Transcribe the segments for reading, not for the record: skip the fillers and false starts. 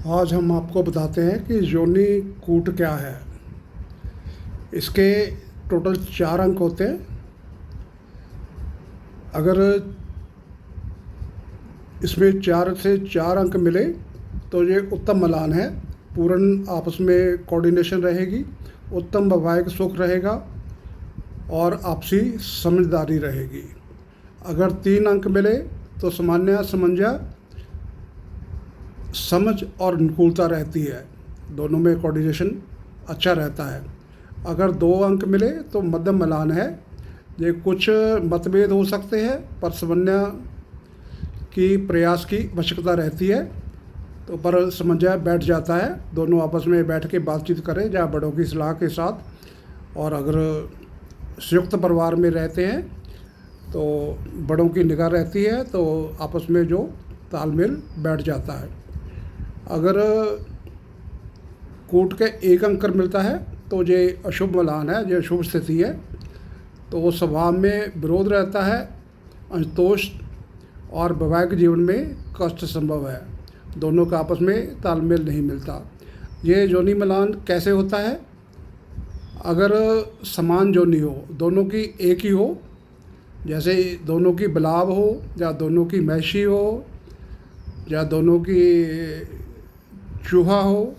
आज हम आपको बताते हैं कि योनि कूट क्या है। इसके टोटल 4 अंक होते हैं। अगर इसमें 4 से 4 अंक मिले तो ये उत्तम मिलान है। पूर्ण आपस में कोऑर्डिनेशन रहेगी, उत्तम वैवाहिक सुख रहेगा और आपसी समझदारी रहेगी। अगर 3 अंक मिले तो सामान्य समंजस, समझ और अनुकूलता रहती है, दोनों में कोऑर्डिनेशन अच्छा रहता है। अगर 2 अंक मिले तो मध्यम मिलान है। ये कुछ मतभेद हो सकते हैं पर समन्वय की प्रयास की आवश्यकता रहती है, तो पर समंजस बैठ जाता है। दोनों आपस में बैठ के बातचीत करें जहाँ बड़ों की सलाह के साथ। और अगर संयुक्त परिवार में रहते हैं तो बड़ों की निगाह रहती है, तो आपस में जो तालमेल बैठ जाता है। अगर कूट के 1 अंक मिलता है तो ये अशुभ मिलान है, ये अशुभ स्थिति है। तो वो स्वभाव में विरोध रहता है, असंतोष और वैवाहिक जीवन में कष्ट संभव है। दोनों का आपस में तालमेल नहीं मिलता। ये योनि मिलान कैसे होता है? अगर समान योनि हो, दोनों की एक ही हो, जैसे दोनों की बिलाव हो या दोनों की मैशी हो या दोनों की चूहा हो,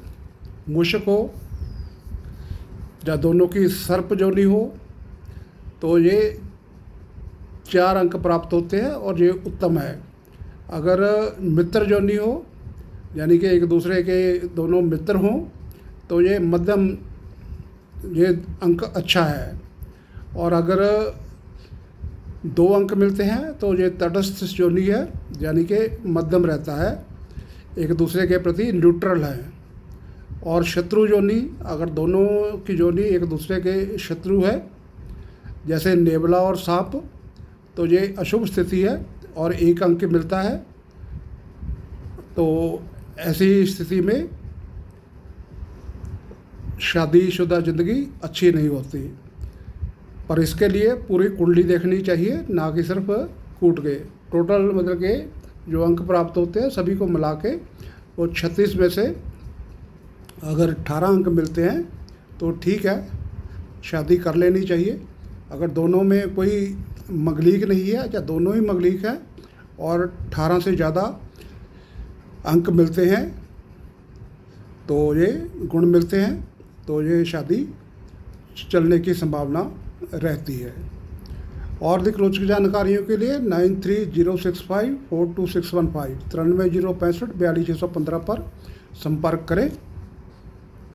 मूषक हो या दोनों की सर्प योनि हो, तो ये 4 अंक प्राप्त होते हैं और ये उत्तम है। अगर मित्र योनि हो, यानी कि एक दूसरे के दोनों मित्र हों, तो ये मध्यम, ये अंक अच्छा है। और अगर 2 अंक मिलते हैं तो ये तटस्थ योनि है, यानी कि मध्यम रहता है, एक दूसरे के प्रति न्यूट्रल है। और शत्रु योनि, अगर दोनों की योनि एक दूसरे के शत्रु है, जैसे नेवला और सांप, तो ये अशुभ स्थिति है और 1 अंक मिलता है। तो ऐसी स्थिति में शादीशुदा ज़िंदगी अच्छी नहीं होती। पर इसके लिए पूरी कुंडली देखनी चाहिए, ना कि सिर्फ कूट के। टोटल मतलब के जो अंक प्राप्त होते हैं सभी को मिला के वो 36 में से अगर 18 अंक मिलते हैं तो ठीक है, शादी कर लेनी चाहिए। अगर दोनों में कोई मगलीक नहीं है या दोनों ही मगलीक हैं और 18 से ज़्यादा अंक मिलते हैं, तो ये गुण मिलते हैं, तो ये शादी चलने की संभावना रहती है। और अधिक रोचक जानकारियों के लिए 9306542615 93 065 42 615 पर संपर्क करें।